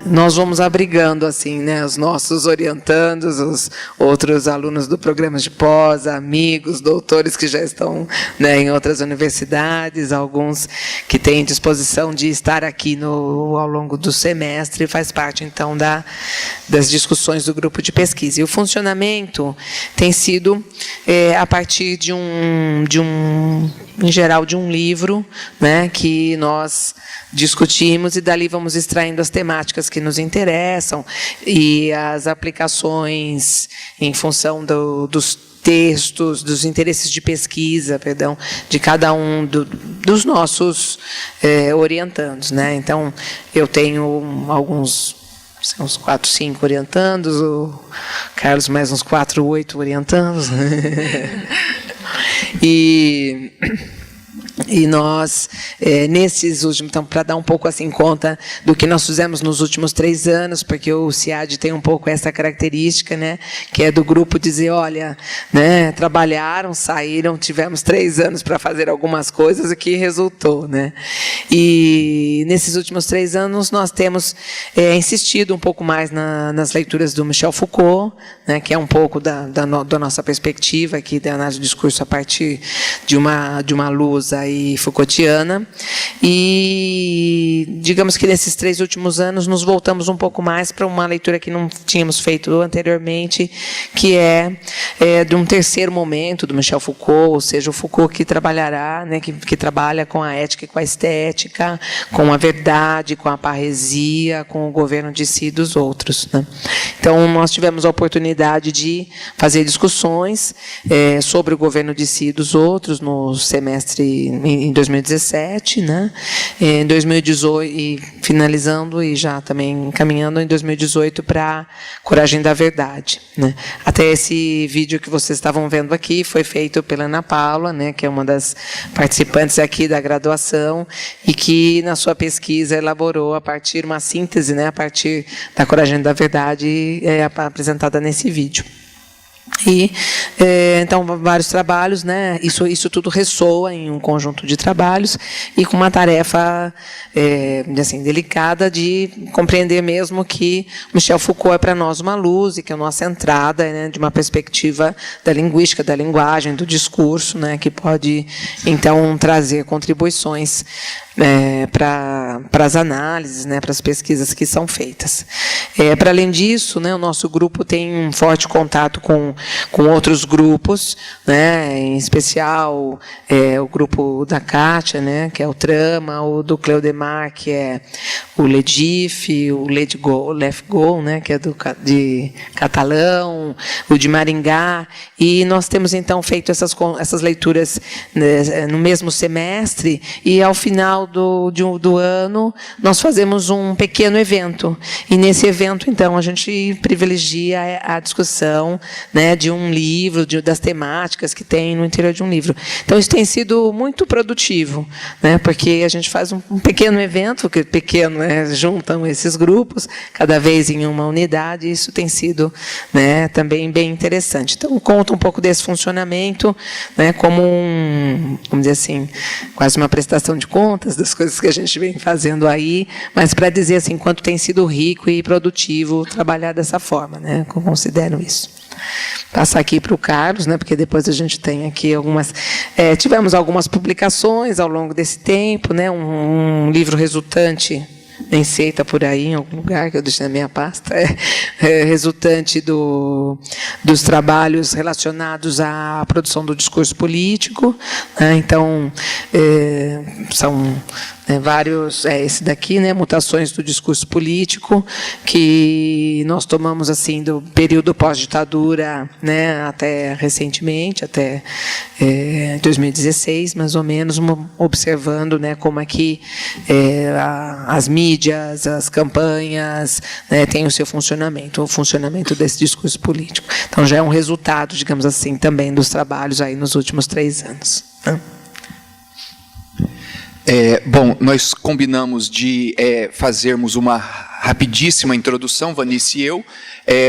nós vamos abrigando assim, né, os nossos orientandos, os outros alunos do programa de pós, amigos, doutores que já estão, né, em outras universidades, alguns que têm disposição de estar aqui ao longo do semestre, faz parte então das discussões do grupo de pesquisa. E o funcionamento tem sido a partir em geral, de um livro, né, que nós discutimos, e dali vamos extraindo as temáticas que nos interessam e as aplicações em função dos textos, dos interesses de pesquisa, perdão, de cada um dos nossos orientandos, né? Então, eu tenho alguns, uns 4, 5 orientandos, o Carlos mais uns 4, 8 orientandos. E nós, nesses últimos, então, para dar um pouco assim conta do que nós fizemos nos últimos 3 anos, porque o CIAD tem um pouco essa característica, né, que é do grupo dizer, olha, né, trabalharam, saíram, tivemos 3 anos para fazer algumas coisas, o que resultou, né? E nesses últimos 3 anos nós temos insistido um pouco mais nas leituras do Michel Foucault, né, que é um pouco da nossa perspectiva aqui da análise do discurso a partir de uma luz aí Foucaultiana, e digamos que nesses 3 últimos anos nos voltamos um pouco mais para uma leitura que não tínhamos feito anteriormente, que é de um terceiro momento do Michel Foucault, ou seja, o Foucault que trabalhará, né, que trabalha com a ética e com a estética, com a verdade, com a parresia, com o governo de si e dos outros, né? Então, nós tivemos a oportunidade de fazer discussões sobre o governo de si e dos outros no semestre em 2017, né? Em 2018, e finalizando e já também caminhando em 2018 para Coragem da Verdade, né? Até esse vídeo que vocês estavam vendo aqui foi feito pela Ana Paula, né, que é uma das participantes aqui da graduação e que na sua pesquisa elaborou a partir uma síntese, né, a partir da Coragem da Verdade apresentada nesse vídeo. E então vários trabalhos, né? Isso tudo ressoa em um conjunto de trabalhos e com uma tarefa assim delicada de compreender mesmo que Michel Foucault é para nós uma luz e que é a nossa entrada, né, de uma perspectiva da linguística, da linguagem, do discurso, né, que pode então trazer contribuições para as análises, né, para as pesquisas que são feitas. Para além disso, né, o nosso grupo tem um forte contato com outros grupos, né, em especial o grupo da Kátia, né, que é o Trama, o do Cleudemar, que é o LEDIF, o LEFGO, né, que é de Catalão, o de Maringá, e nós temos então feito essas leituras, né, no mesmo semestre, e ao final do ano nós fazemos um pequeno evento, e nesse evento então a gente privilegia a discussão, né, de um livro, das temáticas que tem no interior de um livro. Então isso tem sido muito produtivo, né, porque a gente faz um pequeno evento, que pequeno, né, juntam esses grupos, cada vez em uma unidade, e isso tem sido, né, também bem interessante. Então conta um pouco desse funcionamento, né, como vamos dizer assim, quase uma prestação de contas das coisas que a gente vem fazendo aí, mas para dizer assim, quanto tem sido rico e produtivo trabalhar dessa forma, né, eu considero isso. Passar aqui para o Carlos, né, porque depois a gente tem aqui algumas... tivemos algumas publicações ao longo desse tempo, né, um livro resultante, nem sei, está por aí em algum lugar que eu deixei na minha pasta, resultante dos trabalhos relacionados à produção do discurso político, né? Então, são vários, esse daqui, né, Mutações do Discurso Político, que nós tomamos assim do período pós-ditadura, né, até recentemente, até 2016, mais ou menos, observando, né, como aqui as mídias, as campanhas, né, têm o seu funcionamento, o funcionamento desse discurso político. Então, já é um resultado, digamos assim, também dos trabalhos aí nos últimos 3 anos. Né? Bom, nós combinamos de fazermos uma rapidíssima introdução, Vanice e eu,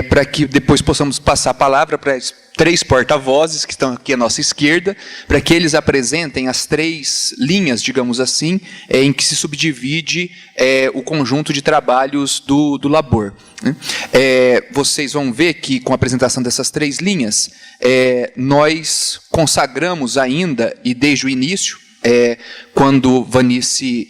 para que depois possamos passar a palavra para 3 porta-vozes que estão aqui à nossa esquerda, para que eles apresentem as 3 linhas, digamos assim, em que se subdivide o conjunto de trabalhos do Labor. Vocês vão ver que, com a apresentação dessas 3 linhas, nós consagramos ainda, e desde o início, quando Vanice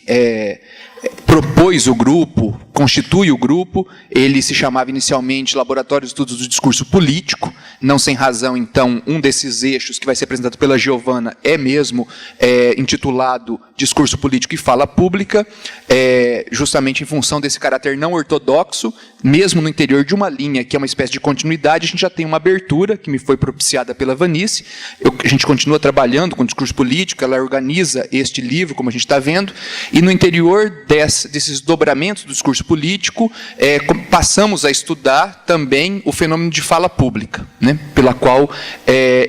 propôs o grupo, constitui o grupo, ele se chamava inicialmente Laboratório de Estudos do Discurso Político, não sem razão, então, um desses eixos que vai ser apresentado pela Giovana é mesmo intitulado Discurso Político e Fala Pública, justamente em função desse caráter não ortodoxo, mesmo no interior de uma linha que é uma espécie de continuidade, a gente já tem uma abertura, que me foi propiciada pela Vanice, a gente continua trabalhando com discurso político, ela organiza este livro, como a gente está vendo, e no interior desses dobramentos do discurso político, passamos a estudar também o fenômeno de fala pública, né, pela qual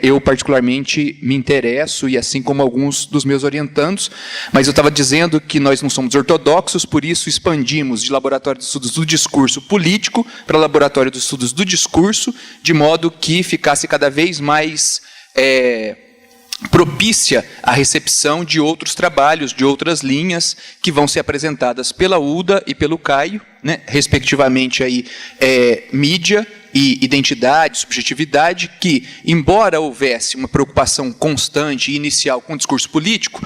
eu particularmente me interesso, e assim como alguns dos meus orientandos, mas eu estava dizendo que nós não somos ortodoxos, por isso expandimos de Laboratório de Estudos do Discurso Político para Laboratório de Estudos do Discurso, de modo que ficasse cada vez mais propícia a recepção de outros trabalhos, de outras linhas, que vão ser apresentadas pela UDA e pelo Caio, né, respectivamente aí, mídia e identidade, subjetividade, que, embora houvesse uma preocupação constante e inicial com o discurso político,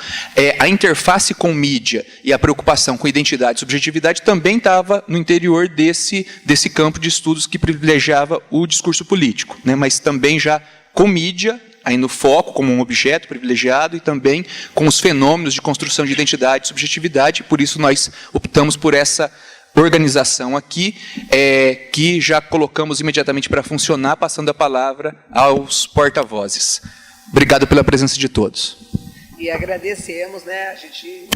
a interface com mídia e a preocupação com identidade e subjetividade também estava no interior desse campo de estudos que privilegiava o discurso político, né, mas também já com mídia, aí no foco, como um objeto privilegiado, e também com os fenômenos de construção de identidade e subjetividade, por isso nós optamos por essa organização aqui, que já colocamos imediatamente para funcionar, passando a palavra aos porta-vozes. Obrigado pela presença de todos. E agradecemos, né? A gente,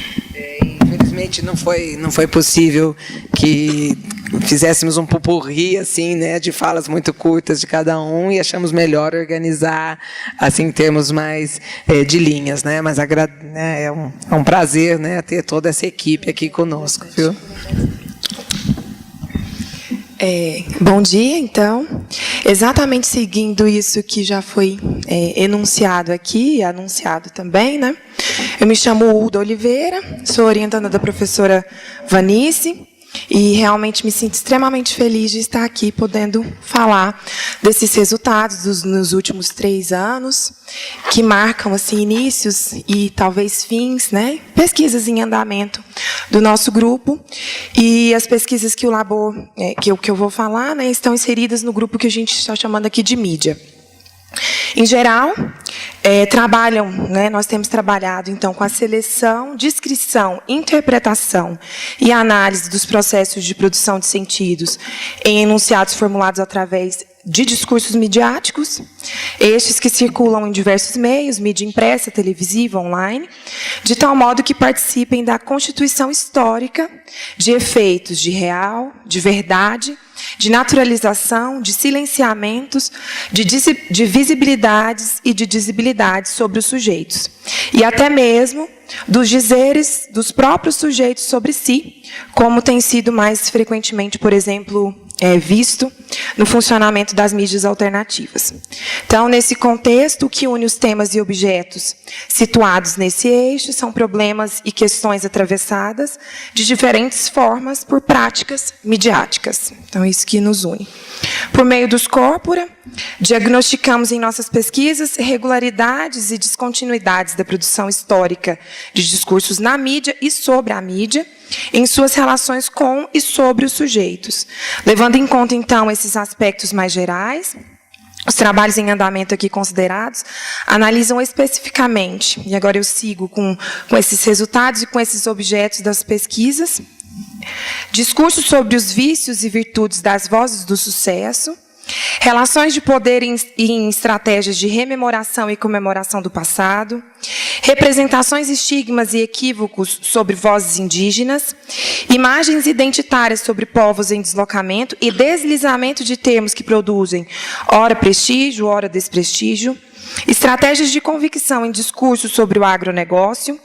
infelizmente, não foi possível que fizéssemos um popurrí, assim, né, de falas muito curtas de cada um, e achamos melhor organizar, assim, em termos mais de linhas, né? Mas é um prazer, né, ter toda essa equipe aqui conosco, viu? Bom dia, então. Exatamente seguindo isso que já foi enunciado aqui, e anunciado também, né? Eu me chamo Uda Oliveira, sou orientanda da professora Vanice, e realmente me sinto extremamente feliz de estar aqui podendo falar desses resultados nos últimos 3 anos, que marcam assim, inícios e talvez fins, né? Pesquisas em andamento do nosso grupo. E as pesquisas que o Labor, que eu vou falar, né, estão inseridas no grupo que a gente está chamando aqui de mídia. Em geral, trabalham, né, nós temos trabalhado, então, com a seleção, descrição, interpretação e análise dos processos de produção de sentidos em enunciados formulados através de discursos midiáticos, estes que circulam em diversos meios, mídia impressa, televisiva, online, de tal modo que participem da constituição histórica de efeitos de real, de verdade, de naturalização, de silenciamentos, de visibilidades e de dizibilidades sobre os sujeitos. E até mesmo dos dizeres dos próprios sujeitos sobre si, como tem sido mais frequentemente, por exemplo, visto no funcionamento das mídias alternativas. Então, nesse contexto, o que une os temas e objetos situados nesse eixo são problemas e questões atravessadas de diferentes formas por práticas midiáticas. Então, isso que nos une. Por meio dos corpora, diagnosticamos em nossas pesquisas irregularidades e descontinuidades da produção histórica de discursos na mídia e sobre a mídia, em suas relações com e sobre os sujeitos. Levando em conta, então, esses aspectos mais gerais, os trabalhos em andamento aqui considerados analisam especificamente, e agora eu sigo com esses resultados e com esses objetos das pesquisas, discursos sobre os vícios e virtudes das vozes do sucesso, relações de poder em estratégias de rememoração e comemoração do passado, representações, estigmas e equívocos sobre vozes indígenas, imagens identitárias sobre povos em deslocamento e deslizamento de termos que produzem ora prestígio, ora desprestígio, estratégias de convicção em discursos sobre o agronegócio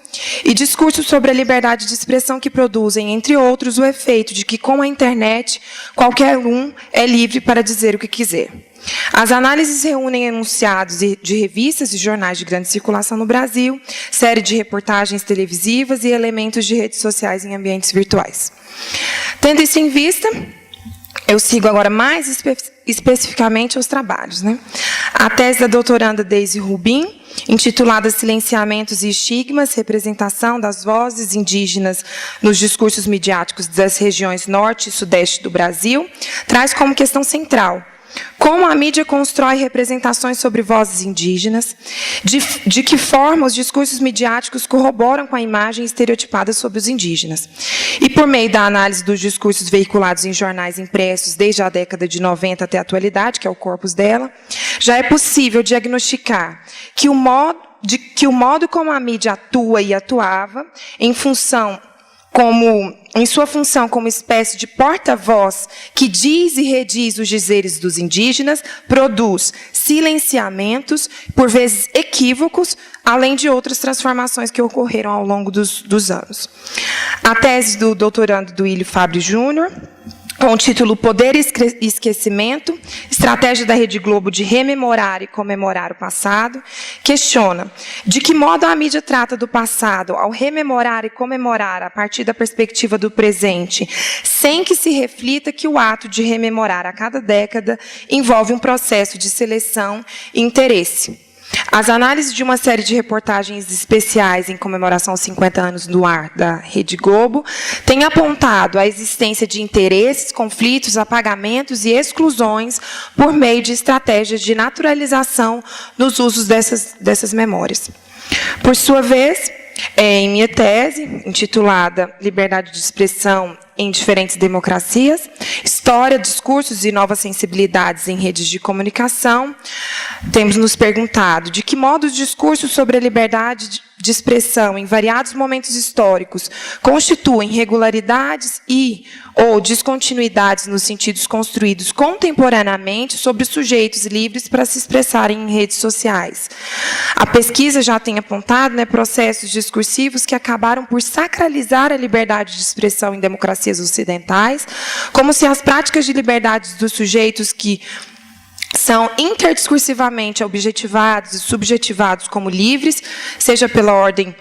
e discursos sobre a liberdade de expressão que produzem, entre outros, o efeito de que, com a internet, qualquer um é livre para dizer o que quiser. As análises reúnem enunciados de revistas e jornais de grande circulação no Brasil, série de reportagens televisivas e elementos de redes sociais em ambientes virtuais. Tendo isso em vista, eu sigo agora mais especificamente os trabalhos. A tese da doutoranda Daisy Rubin, intitulada Silenciamentos e Estigmas, representação das vozes indígenas nos discursos midiáticos das regiões norte e sudeste do Brasil, traz como questão central como a mídia constrói representações sobre vozes indígenas, de que forma os discursos midiáticos corroboram com a imagem estereotipada sobre os indígenas. E por meio da análise dos discursos veiculados em jornais impressos desde a década de 90 até a atualidade, que é o corpus dela, já é possível diagnosticar que o modo como a mídia atua e atuava, em sua função como espécie de porta-voz que diz e rediz os dizeres dos indígenas, produz silenciamentos, por vezes equívocos, além de outras transformações que ocorreram ao longo dos anos. A tese do doutorando Duílio Fabbri Júnior, com o título Poder e Esquecimento, Estratégia da Rede Globo de Rememorar e Comemorar o Passado, questiona de que modo a mídia trata do passado ao rememorar e comemorar a partir da perspectiva do presente, sem que se reflita que o ato de rememorar a cada década envolve um processo de seleção e interesse. As análises de uma série de reportagens especiais em comemoração aos 50 anos no ar da Rede Globo têm apontado a existência de interesses, conflitos, apagamentos e exclusões por meio de estratégias de naturalização nos usos dessas memórias. Por sua vez, em minha tese, intitulada Liberdade de Expressão em Diferentes Democracias, História, Discursos e Novas Sensibilidades em Redes de Comunicação, temos nos perguntado de que modo os discursos sobre a liberdade de expressão em variados momentos históricos constituem regularidades ou descontinuidades nos sentidos construídos contemporaneamente sobre os sujeitos livres para se expressarem em redes sociais. A pesquisa já tem apontado processos discursivos que acabaram por sacralizar a liberdade de expressão em democracias ocidentais, como se as práticas de liberdade dos sujeitos que são interdiscursivamente objetivados e subjetivados como livres, seja pela ordem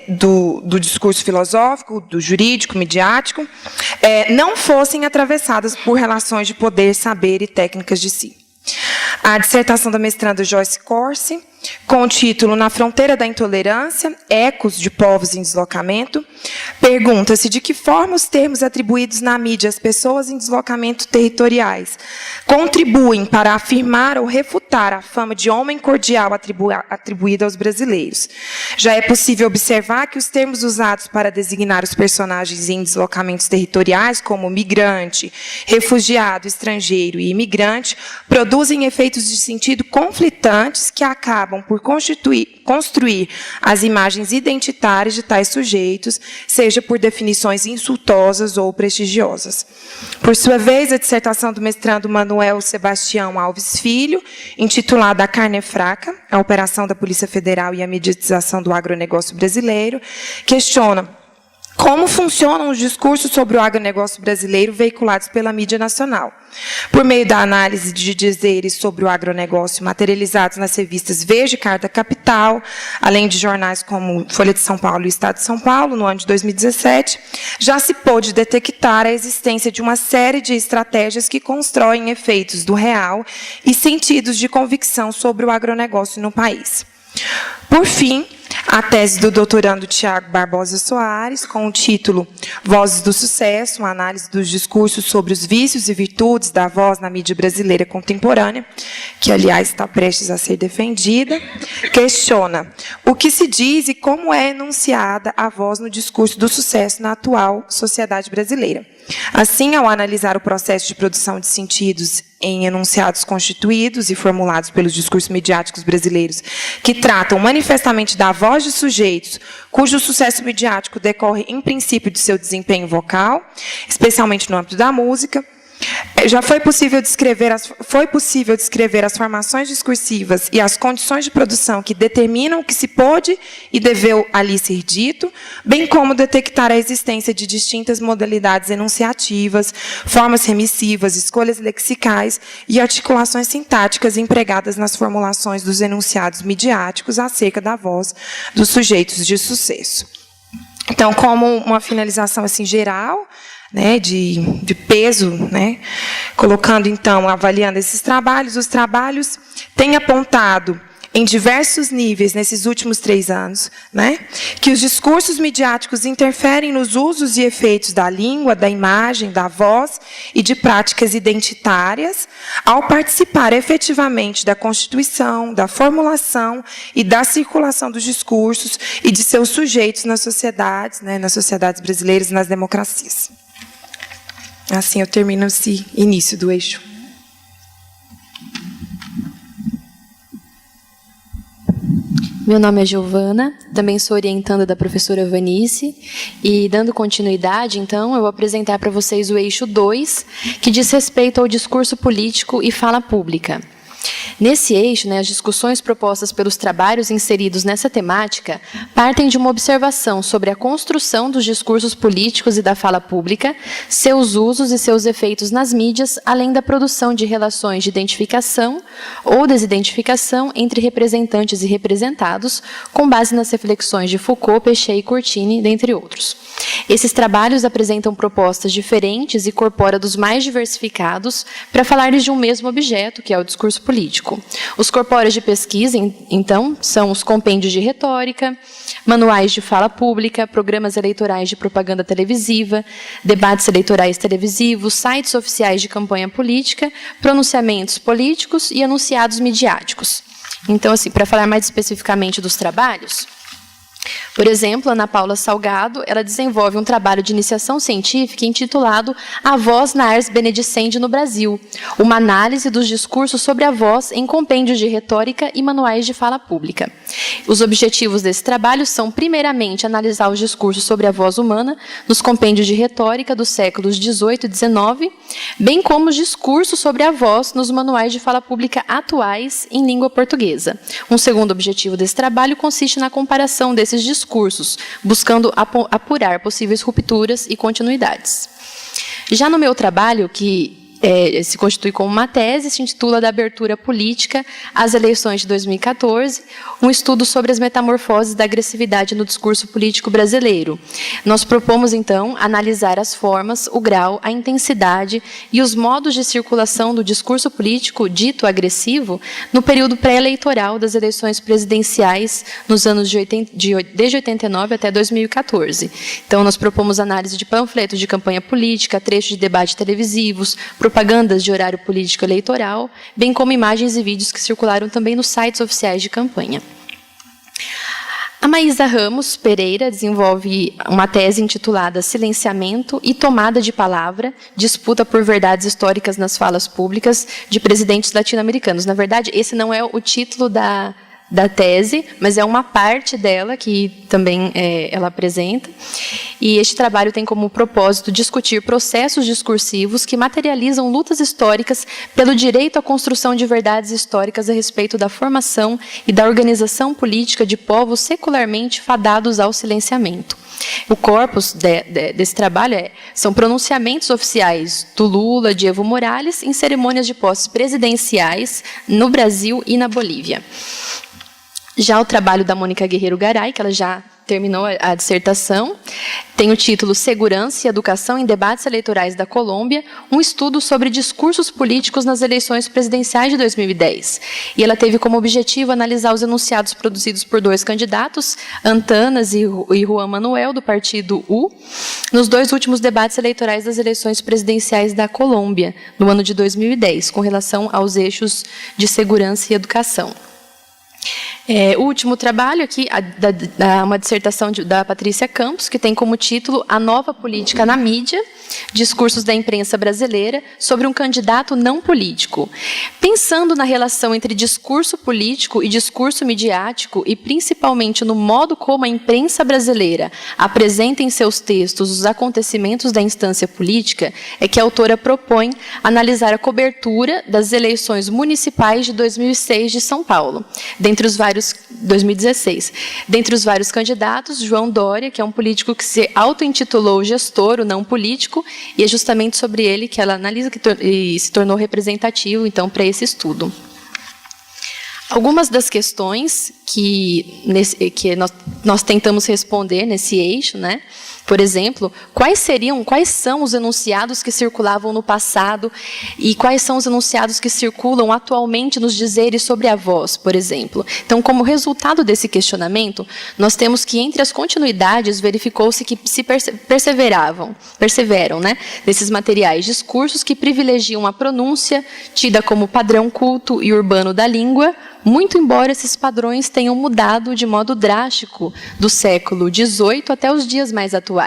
do discurso filosófico, do jurídico, midiático, não fossem atravessadas por relações de poder, saber e técnicas de si. A dissertação da mestranda Joyce Corsi, com o título Na Fronteira da Intolerância, Ecos de Povos em Deslocamento, pergunta-se de que forma os termos atribuídos na mídia às pessoas em deslocamento territoriais contribuem para afirmar ou refutar a fama de homem cordial atribuída aos brasileiros. Já é possível observar que os termos usados para designar os personagens em deslocamentos territoriais, como migrante, refugiado, estrangeiro e imigrante, produzem efeitos de sentido conflitantes que acabam por construir as imagens identitárias de tais sujeitos, seja por definições insultosas ou prestigiosas. Por sua vez, a dissertação do mestrando Manuel Sebastião Alves Filho, intitulada A Carne é Fraca, a operação da Polícia Federal e a mediatização do agronegócio brasileiro, questiona como funcionam os discursos sobre o agronegócio brasileiro veiculados pela mídia nacional. Por meio da análise de dizeres sobre o agronegócio materializados nas revistas Veja e Carta Capital, além de jornais como Folha de São Paulo e Estado de São Paulo, no ano de 2017, já se pôde detectar a existência de uma série de estratégias que constroem efeitos do real e sentidos de convicção sobre o agronegócio no país. Por fim, a tese do doutorando Tiago Barbosa Soares, com o título Vozes do Sucesso, uma análise dos discursos sobre os vícios e virtudes da voz na mídia brasileira contemporânea, que, aliás, está prestes a ser defendida, questiona o que se diz e como é enunciada a voz no discurso do sucesso na atual sociedade brasileira. Assim, ao analisar o processo de produção de sentidos em enunciados constituídos e formulados pelos discursos midiáticos brasileiros, que tratam manifestamente da voz de sujeitos cujo sucesso midiático decorre, em princípio, de seu desempenho vocal, especialmente no âmbito da música, Já foi possível descrever as formações discursivas e as condições de produção que determinam o que se pôde e deveu ali ser dito, bem como detectar a existência de distintas modalidades enunciativas, formas remissivas, escolhas lexicais e articulações sintáticas empregadas nas formulações dos enunciados midiáticos acerca da voz dos sujeitos de sucesso. Então, como uma finalização assim geral, né, de peso, né, colocando, então, avaliando esses trabalhos, os trabalhos têm apontado em diversos níveis, nesses últimos 3 anos, né, que os discursos midiáticos interferem nos usos e efeitos da língua, da imagem, da voz e de práticas identitárias, ao participar efetivamente da constituição, da formulação e da circulação dos discursos e de seus sujeitos nas sociedades, né, nas sociedades brasileiras e nas democracias. Assim eu termino esse início do eixo. Meu nome é Giovana, também sou orientanda da professora Vanice, e dando continuidade, então, eu vou apresentar para vocês o eixo 2, que diz respeito ao discurso político e fala pública. Nesse eixo, as discussões propostas pelos trabalhos inseridos nessa temática partem de uma observação sobre a construção dos discursos políticos e da fala pública, seus usos e seus efeitos nas mídias, além da produção de relações de identificação ou desidentificação entre representantes e representados, com base nas reflexões de Foucault, Péchet e Curtini, dentre outros. Esses trabalhos apresentam propostas diferentes e corpora dos mais diversificados para falar-lhes de um mesmo objeto, que é o discurso político. Os corpóreos de pesquisa, então, são os compêndios de retórica, manuais de fala pública, programas eleitorais de propaganda televisiva, debates eleitorais televisivos, sites oficiais de campanha política, pronunciamentos políticos e anunciados midiáticos. Então, assim, para falar mais especificamente dos trabalhos, por exemplo, Ana Paula Salgado, ela desenvolve um trabalho de iniciação científica intitulado A Voz na Ars Benedicende no Brasil, uma análise dos discursos sobre a voz em compêndios de retórica e manuais de fala pública. Os objetivos desse trabalho são, primeiramente, analisar os discursos sobre a voz humana nos compêndios de retórica dos séculos XVIII e XIX, bem como os discursos sobre a voz nos manuais de fala pública atuais em língua portuguesa. Um segundo objetivo desse trabalho consiste na comparação desses discursos, buscando apurar possíveis rupturas e continuidades. Já no meu trabalho, que se constitui como uma tese, se intitula Da Abertura Política às Eleições de 2014, um estudo sobre as metamorfoses da agressividade no discurso político brasileiro. Nós propomos, então, analisar as formas, o grau, a intensidade e os modos de circulação do discurso político dito agressivo no período pré-eleitoral das eleições presidenciais nos anos desde 89 até 2014. Então, nós propomos análise de panfletos de campanha política, trechos de debate televisivos, propagandas de horário político eleitoral, bem como imagens e vídeos que circularam também nos sites oficiais de campanha. A Maísa Ramos Pereira desenvolve uma tese intitulada Silenciamento e Tomada de Palavra, Disputa por Verdades Históricas nas Falas Públicas de Presidentes Latino-Americanos. Na verdade, esse não é o título da tese, mas é uma parte dela que também ela apresenta. E este trabalho tem como propósito discutir processos discursivos que materializam lutas históricas pelo direito à construção de verdades históricas a respeito da formação e da organização política de povos secularmente fadados ao silenciamento. O corpus desse trabalho são pronunciamentos oficiais do Lula, de Evo Morales, em cerimônias de posses presidenciais no Brasil e na Bolívia. Já o trabalho da Mônica Guerreiro Garay, que ela já terminou a dissertação, tem o título Segurança e Educação em Debates Eleitorais da Colômbia, um estudo sobre discursos políticos nas eleições presidenciais de 2010. E ela teve como objetivo analisar os enunciados produzidos por 2 candidatos, Antanas e Juan Manuel, do partido U, nos 2 últimos debates eleitorais das eleições presidenciais da Colômbia, no ano de 2010, com relação aos eixos de segurança e educação. O último trabalho aqui, uma dissertação da Patrícia Campos, que tem como título A Nova Política na Mídia, Discursos da Imprensa Brasileira, sobre um candidato não político. Pensando na relação entre discurso político e discurso midiático, e principalmente no modo como a imprensa brasileira apresenta em seus textos os acontecimentos da instância política, é que a autora propõe analisar a cobertura das eleições municipais de 2006 de São Paulo, 2016. Dentre os vários candidatos, João Dória, que é um político que se auto-intitulou gestor, o não político, e é justamente sobre ele que ela analisa e se tornou representativo, então, para esse estudo. Algumas das questões que nós tentamos responder nesse eixo, né? Por exemplo, quais são os enunciados que circulavam no passado e quais são os enunciados que circulam atualmente nos dizeres sobre a voz, por exemplo. Então, como resultado desse questionamento, nós temos que, entre as continuidades, verificou-se que se perseveram, né, nesses materiais discursos que privilegiam a pronúncia, tida como padrão culto e urbano da língua, muito embora esses padrões tenham mudado de modo drástico do século XVIII até os dias mais atuais.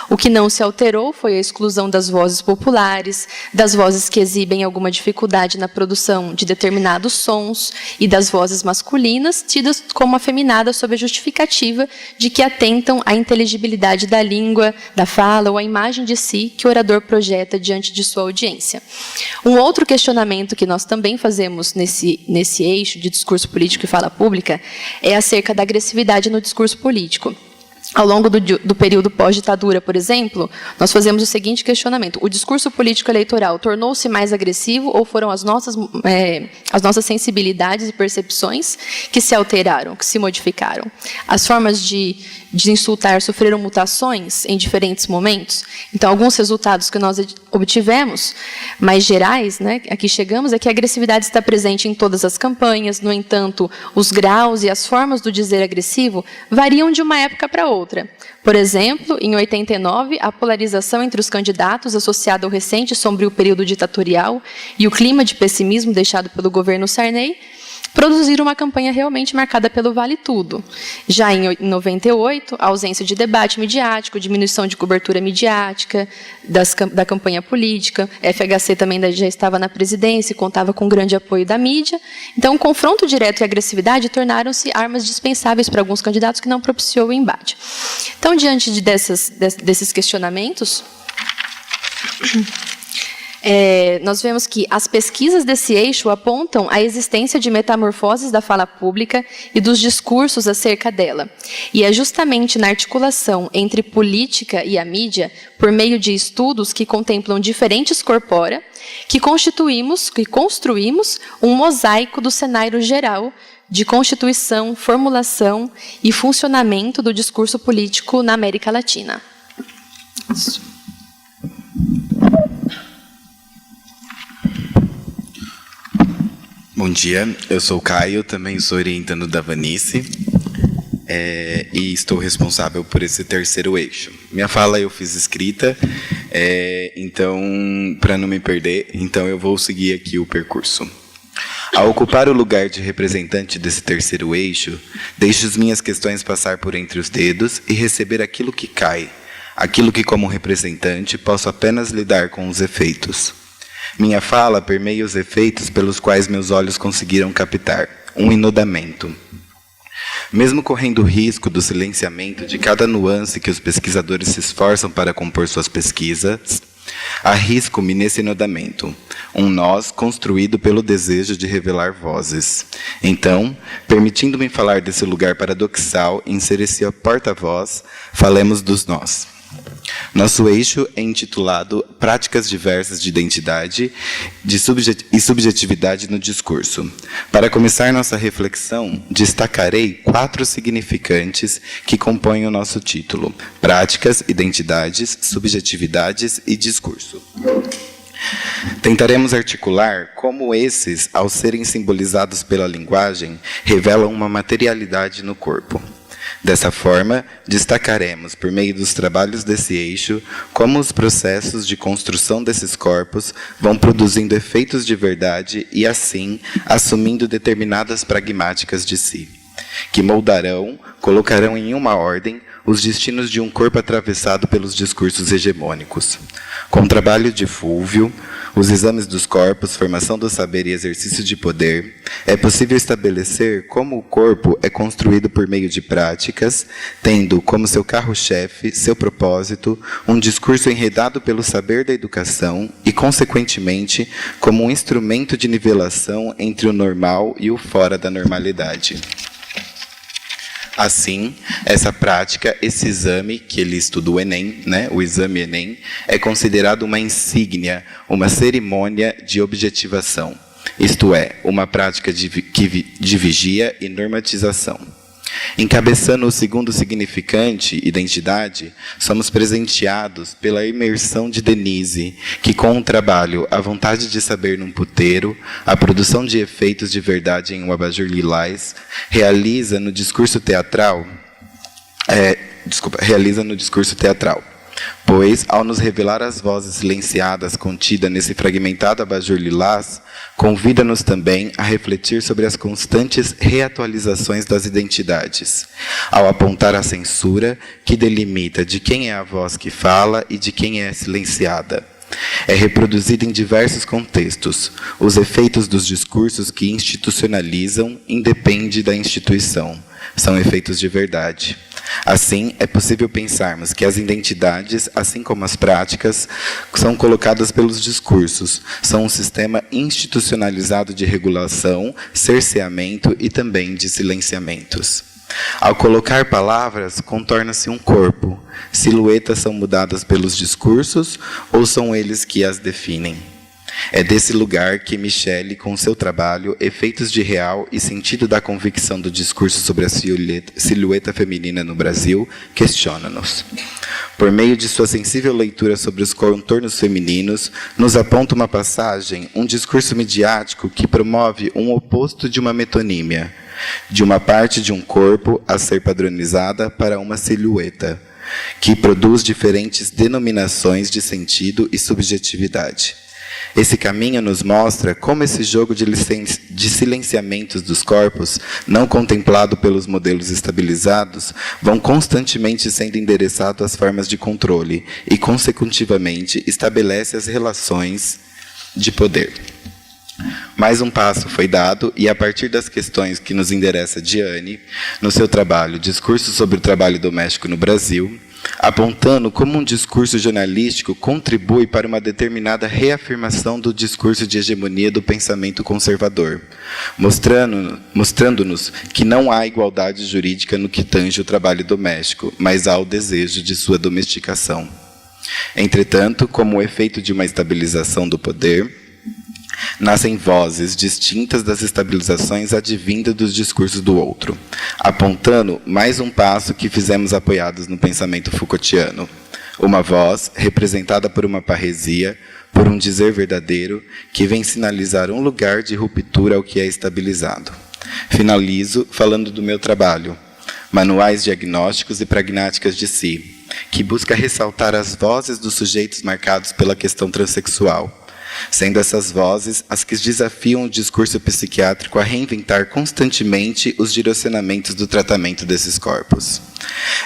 O que não se alterou foi a exclusão das vozes populares, das vozes que exibem alguma dificuldade na produção de determinados sons e das vozes masculinas, tidas como afeminadas sob a justificativa de que atentam à inteligibilidade da língua, da fala ou à imagem de si que o orador projeta diante de sua audiência. Um outro questionamento que nós também fazemos nesse eixo de discurso político e fala pública é acerca da agressividade no discurso político. Ao longo do período pós-ditadura, por exemplo, nós fazemos o seguinte questionamento: o discurso político eleitoral tornou-se mais agressivo ou foram as nossas sensibilidades e percepções que se alteraram, que se modificaram? As formas de insultar sofreram mutações em diferentes momentos? Então, alguns resultados que nós obtivemos, mais gerais, né, aqui chegamos, é que a agressividade está presente em todas as campanhas. No entanto, os graus e as formas do dizer agressivo variam de uma época para outra. Por exemplo, em 89, a polarização entre os candidatos associada ao recente e sombrio período ditatorial e o clima de pessimismo deixado pelo governo Sarney produziram uma campanha realmente marcada pelo vale tudo. Já em 98, a ausência de debate midiático, diminuição de cobertura midiática da campanha política, FHC também já estava na presidência e contava com grande apoio da mídia. Então, o confronto direto e a agressividade tornaram-se armas dispensáveis para alguns candidatos que não propiciou o embate. Então, diante desses questionamentos, nós vemos que as pesquisas desse eixo apontam a existência de metamorfoses da fala pública e dos discursos acerca dela. E é justamente na articulação entre política e a mídia, por meio de estudos que contemplam diferentes corpora, que construímos um mosaico do cenário geral de constituição, formulação e funcionamento do discurso político na América Latina. Isso. Bom dia, eu sou o Caio, também sou orientando da Vanice e estou responsável por esse terceiro eixo. Minha fala eu fiz escrita, então, para não me perder, então eu vou seguir aqui o percurso. Ao ocupar o lugar de representante desse terceiro eixo, deixo as minhas questões passar por entre os dedos e receber aquilo que cai, aquilo que, como representante, posso apenas lidar com os efeitos. Minha fala permeia os efeitos pelos quais meus olhos conseguiram captar, um inodamento. Mesmo correndo o risco do silenciamento de cada nuance que os pesquisadores se esforçam para compor suas pesquisas, arrisco-me nesse inodamento, um nós construído pelo desejo de revelar vozes. Então, permitindo-me falar desse lugar paradoxal e inserir esse porta-voz, falemos dos nós. Nosso eixo é intitulado Práticas Diversas de Identidade e Subjetividade no Discurso. Para começar nossa reflexão, destacarei 4 significantes que compõem o nosso título: Práticas, Identidades, Subjetividades e Discurso. Tentaremos articular como esses, ao serem simbolizados pela linguagem, revelam uma materialidade no corpo. Dessa forma, destacaremos, por meio dos trabalhos desse eixo, como os processos de construção desses corpos vão produzindo efeitos de verdade e, assim, assumindo determinadas pragmáticas de si. que moldarão, colocarão em uma ordem os destinos de um corpo atravessado pelos discursos hegemônicos. Com o trabalho de Fúvio, os exames dos corpos, formação do saber e exercício de poder, é possível estabelecer como o corpo é construído por meio de práticas, tendo como seu carro-chefe, seu propósito, um discurso enredado pelo saber da educação e, consequentemente, como um instrumento de nivelação entre o normal e o fora da normalidade. Assim, essa prática, esse exame, que ele estuda o Enem, né, o exame Enem, é considerado uma insígnia, uma cerimônia de objetivação, isto é, uma prática de vigia e normatização. Encabeçando o segundo significante, identidade, somos presenteados pela imersão de Denise, que com o trabalho A Vontade de Saber num Puteiro, a produção de efeitos de verdade em um abajur lilás, realiza no discurso teatral, pois, ao nos revelar as vozes silenciadas contidas nesse fragmentado abajur lilás, convida-nos também a refletir sobre as constantes reatualizações das identidades, ao apontar a censura que delimita de quem é a voz que fala e de quem é silenciada. É reproduzida em diversos contextos. Os efeitos dos discursos que institucionalizam independem da instituição. São efeitos de verdade. Assim, é possível pensarmos que as identidades, assim como as práticas, são colocadas pelos discursos, são um sistema institucionalizado de regulação, cerceamento e também de silenciamentos. Ao colocar palavras, contorna-se um corpo. Silhuetas são mudadas pelos discursos ou são eles que as definem? É desse lugar que Michele, com seu trabalho, Efeitos de Real e Sentido da Convicção do Discurso sobre a Silhueta Feminina no Brasil, questiona-nos. Por meio de sua sensível leitura sobre os contornos femininos, nos aponta uma passagem, um discurso midiático que promove um oposto de uma metonímia, de uma parte de um corpo a ser padronizada para uma silhueta, que produz diferentes denominações de sentido e subjetividade. Esse caminho nos mostra como esse jogo de silenciamentos dos corpos, não contemplado pelos modelos estabilizados, vão constantemente sendo endereçados às formas de controle e, consecutivamente, estabelece as relações de poder. Mais um passo foi dado e, a partir das questões que nos endereça Diane, no seu trabalho Discurso sobre o Trabalho Doméstico no Brasil, apontando como um discurso jornalístico contribui para uma determinada reafirmação do discurso de hegemonia do pensamento conservador, mostrando-nos que não há igualdade jurídica no que tange o trabalho doméstico, mas há o desejo de sua domesticação. Entretanto, como efeito de uma estabilização do poder, nascem vozes distintas das estabilizações advindas dos discursos do outro, apontando mais um passo que fizemos apoiados no pensamento Foucaultiano. Uma voz representada por uma parresia, por um dizer verdadeiro, que vem sinalizar um lugar de ruptura ao que é estabilizado. Finalizo falando do meu trabalho, Manuais Diagnósticos e Pragmáticas de Si, que busca ressaltar as vozes dos sujeitos marcados pela questão transexual, sendo essas vozes as que desafiam o discurso psiquiátrico a reinventar constantemente os direcionamentos do tratamento desses corpos.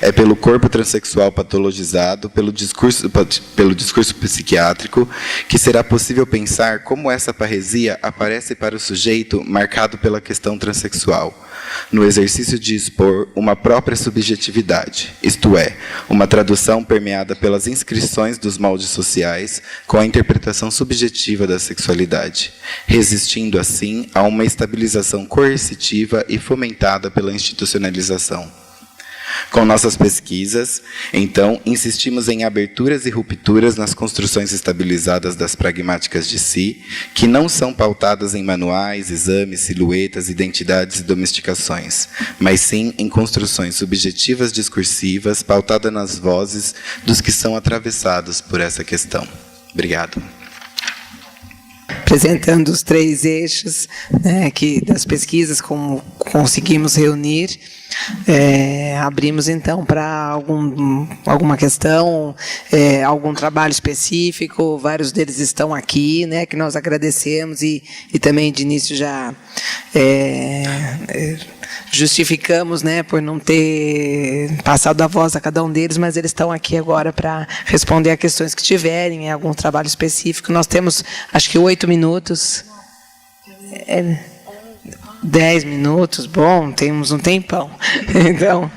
É pelo corpo transexual patologizado, pelo discurso psiquiátrico, que será possível pensar como essa parresia aparece para o sujeito marcado pela questão transexual, no exercício de expor uma própria subjetividade, isto é, uma tradução permeada pelas inscrições dos moldes sociais com a interpretação subjetiva da sexualidade, resistindo assim a uma estabilização coercitiva e fomentada pela institucionalização. Com nossas pesquisas, então, insistimos em aberturas e rupturas nas construções estabilizadas das pragmáticas de si, que não são pautadas em manuais, exames, silhuetas, identidades e domesticações, mas sim em construções subjetivas discursivas pautadas nas vozes dos que são atravessados por essa questão. Obrigado. Apresentando os 3 eixos, né, que das pesquisas, como conseguimos reunir, abrimos então para alguma questão, algum trabalho específico. Vários deles estão aqui, né, que nós agradecemos e também de início já justificamos, né, por não ter passado a voz a cada um deles, mas eles estão aqui agora para responder a questões que tiverem, algum trabalho específico. Nós temos, acho que 8 minutos. 10 minutos, bom, temos um tempão. Então,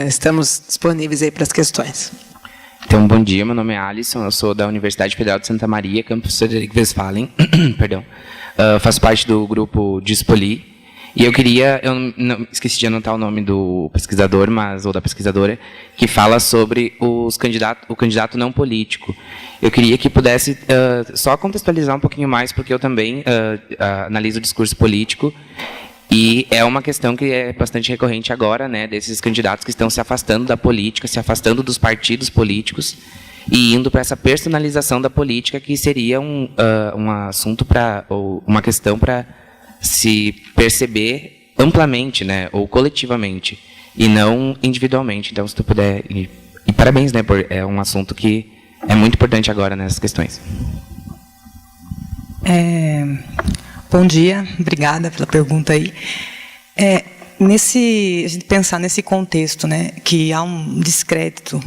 estamos disponíveis aí para as questões. Então, bom dia, meu nome é Alisson, eu sou da Universidade Federal de Santa Maria, campus Frederico Westphalen, perdão. Faço parte do grupo Dispoli, e eu não esqueci de anotar o nome do pesquisador, ou da pesquisadora, que fala sobre o candidato não político. Eu queria que pudesse só contextualizar um pouquinho mais, porque eu também analiso o discurso político, e é uma questão que é bastante recorrente agora, né, desses candidatos que estão se afastando da política, se afastando dos partidos políticos e indo para essa personalização da política, que seria um assunto ou uma questão para se perceber amplamente, né, ou coletivamente, e não individualmente. Então, se tu puder... E parabéns, né, é um assunto que é muito importante agora nessas questões. Bom dia, obrigada pela pergunta aí. A gente pensar nesse contexto, né, que há um descrédito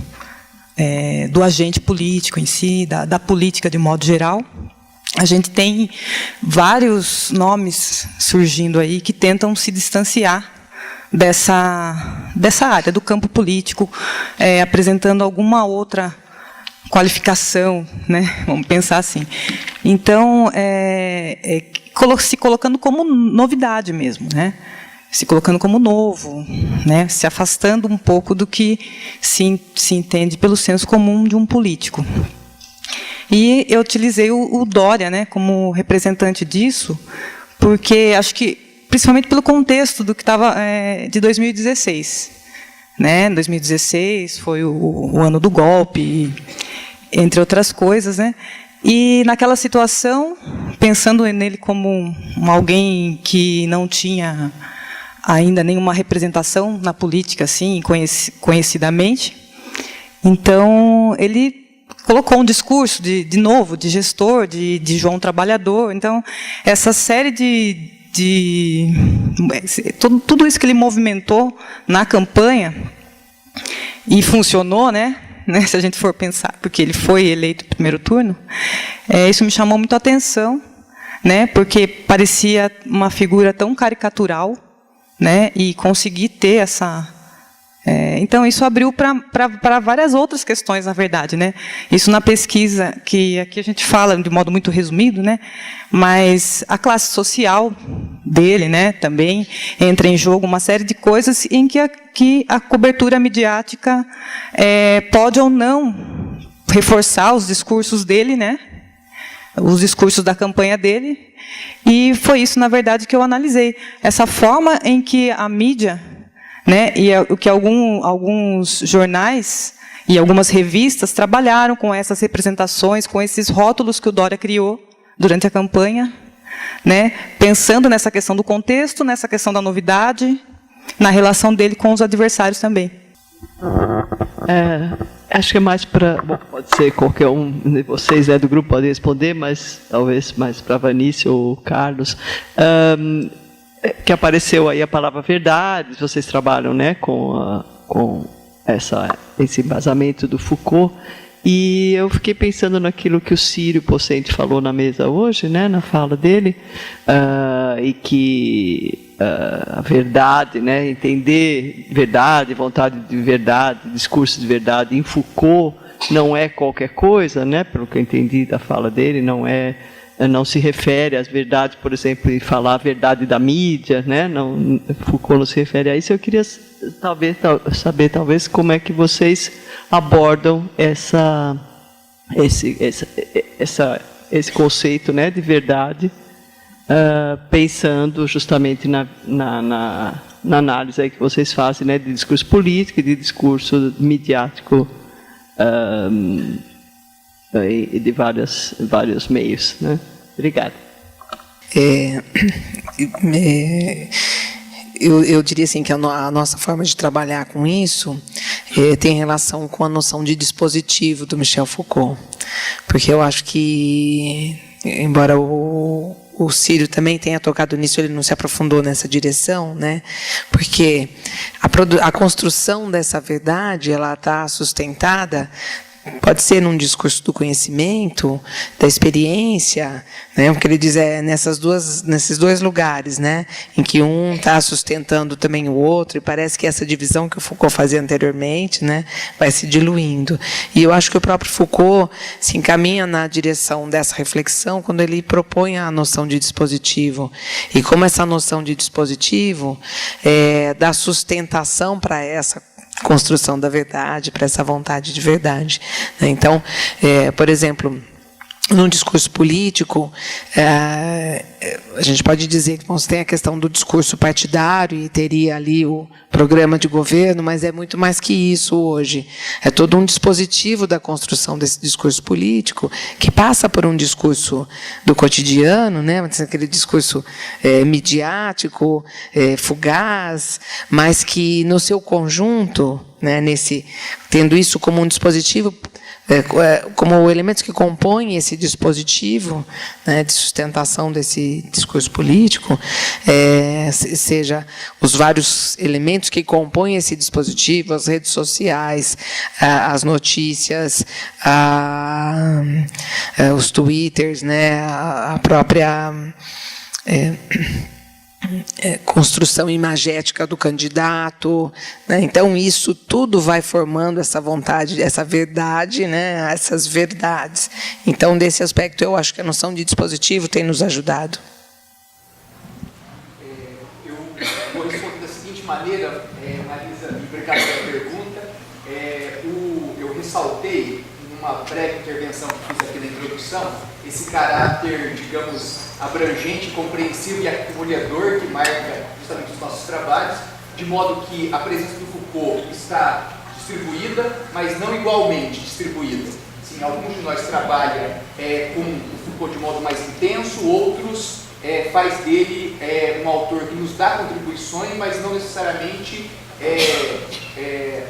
do agente político em si, da política de modo geral, a gente tem vários nomes surgindo aí que tentam se distanciar dessa área, do campo político, apresentando alguma outra qualificação, né? Vamos pensar assim. Então, se colocando como novidade mesmo, né? Se colocando como novo, né? Se afastando um pouco do que se entende pelo senso comum de um político. E eu utilizei o Dória, né, como representante disso, porque acho que, principalmente pelo contexto do que estava de 2016. Né? 2016 foi o ano do golpe, entre outras coisas, né? E naquela situação, pensando nele como alguém que não tinha ainda nenhuma representação na política, assim, conhecidamente, então ele colocou um discurso de novo, de gestor, de João Trabalhador. Então, essa série tudo isso que ele movimentou na campanha e funcionou, né? Se a gente for pensar, porque ele foi eleito no primeiro turno, isso me chamou muito a atenção, né? Porque parecia uma figura tão caricatural, né? E conseguir ter essa... então, isso abriu para várias outras questões, na verdade, né? Isso na pesquisa, que aqui a gente fala de modo muito resumido, né? Mas a classe social dele, né, também entra em jogo uma série de coisas em que a cobertura midiática pode ou não reforçar os discursos dele, né? Os discursos da campanha dele. E foi isso, na verdade, que eu analisei. Essa forma em que a mídia... Né, e o que alguns jornais e algumas revistas trabalharam com essas representações, com esses rótulos que o Dória criou durante a campanha, né, pensando nessa questão do contexto, nessa questão da novidade, na relação dele com os adversários também. Acho que é mais para... Pode ser qualquer um de vocês do grupo pode responder, mas talvez mais para a Vanice ou o Carlos. Que apareceu aí a palavra verdade, vocês trabalham, né, com esse embasamento do Foucault, e eu fiquei pensando naquilo que o Círio Pocente falou na mesa hoje, né, na fala dele, e que a verdade, né, entender verdade, vontade de verdade, discurso de verdade em Foucault não é qualquer coisa, né, pelo que eu entendi da fala dele, não se refere às verdades, por exemplo, em falar a verdade da mídia, né? Não, Foucault não se refere a isso. Eu queria saber, talvez, como é que vocês abordam esse conceito, né, de verdade, pensando justamente na análise aí que vocês fazem, né, de discurso político e de discurso midiático, de vários meios, né? Obrigado. Eu diria assim que a nossa forma de trabalhar com isso tem relação com a noção de dispositivo do Michel Foucault, porque eu acho que, embora o o Círio também tenha tocado nisso, ele não se aprofundou nessa direção, né? Porque a construção dessa verdade, ela está sustentada, pode ser num discurso do conhecimento, da experiência, né? O que ele diz é nesses dois lugares, né? Em que um está sustentando também o outro, e parece que essa divisão que o Foucault fazia anteriormente, né, vai se diluindo. E eu acho que o próprio Foucault se encaminha na direção dessa reflexão quando ele propõe a noção de dispositivo. E como essa noção de dispositivo dá sustentação para essa construção da verdade, para essa vontade de verdade. Então, por exemplo, num discurso político, a gente pode dizer que você tem a questão do discurso partidário e teria ali o programa de governo, mas é muito mais que isso hoje. É todo um dispositivo da construção desse discurso político que passa por um discurso do cotidiano, né, aquele discurso midiático, fugaz, mas que no seu conjunto, né, tendo isso como um dispositivo, como elementos que compõem esse dispositivo, né, de sustentação desse discurso político, seja os vários elementos que compõem esse dispositivo, as redes sociais, as notícias, os twitters, né, a própria construção imagética do candidato, né? Então isso tudo vai formando essa vontade, essa verdade, né? Essas verdades. Então, desse aspecto, eu acho que a noção de dispositivo tem nos ajudado. Eu vou responder da seguinte maneira, Marisa, obrigado pela pergunta. Eu ressaltei, numa breve intervenção que fiz aqui na introdução, esse caráter, digamos, abrangente, compreensivo e acomodador que marca justamente os nossos trabalhos, de modo que a presença do Foucault está distribuída, mas não igualmente distribuída. Sim, alguns de nós trabalham com o Foucault de modo mais intenso, outros faz dele um autor que nos dá contribuições, mas não necessariamente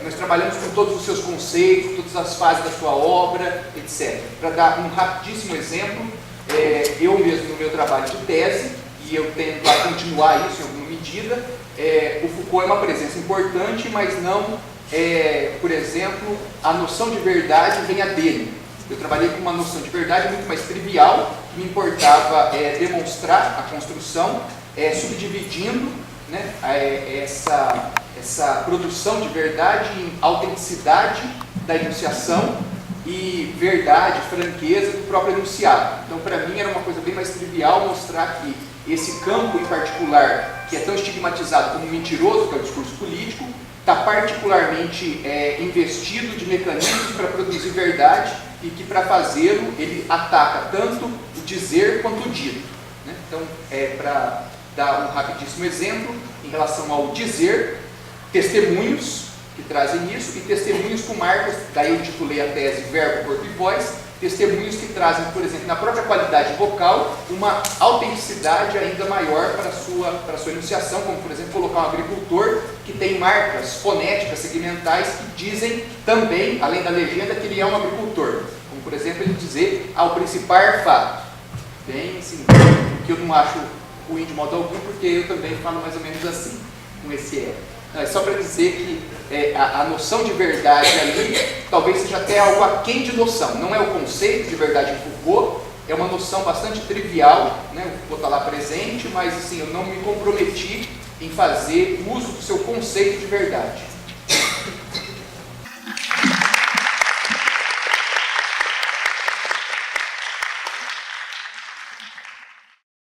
nós trabalhamos com todos os seus conceitos, todas as fases da sua obra, etc. Para dar um rapidíssimo exemplo, eu mesmo no meu trabalho de tese, e eu tento a continuar isso em alguma medida, o Foucault é uma presença importante, mas não, por exemplo, a noção de verdade vem a dele. Eu trabalhei com uma noção de verdade muito mais trivial, que me importava demonstrar a construção, subdividindo, né, essa produção de verdade em autenticidade da enunciação e verdade, franqueza do próprio enunciado. Então, para mim, era uma coisa bem mais trivial mostrar que esse campo em particular, que é tão estigmatizado como mentiroso, que é o discurso político, está particularmente investido de mecanismos para produzir verdade e que, para fazê-lo, ele ataca tanto o dizer quanto o dito, né? Então, para dar um rapidíssimo exemplo, em relação ao dizer, testemunhos que trazem isso, e testemunhos com marcas, daí eu titulei a tese Verbo, Corpo e Voz, testemunhos que trazem, por exemplo, na própria qualidade vocal, uma autenticidade ainda maior para a sua enunciação, como, por exemplo, colocar um agricultor que tem marcas fonéticas, segmentais, que dizem também, além da legenda, que ele é um agricultor. Como, por exemplo, ele dizer ao principal fato. Bem, assim, que eu não acho ruim de modo algum, porque eu também falo mais ou menos assim, com esse É só para dizer que a noção de verdade ali talvez seja até algo aquém de noção. Não é o conceito de verdade em Foucault, é uma noção bastante trivial, né? O Foucault está lá presente, mas assim, eu não me comprometi em fazer uso do seu conceito de verdade.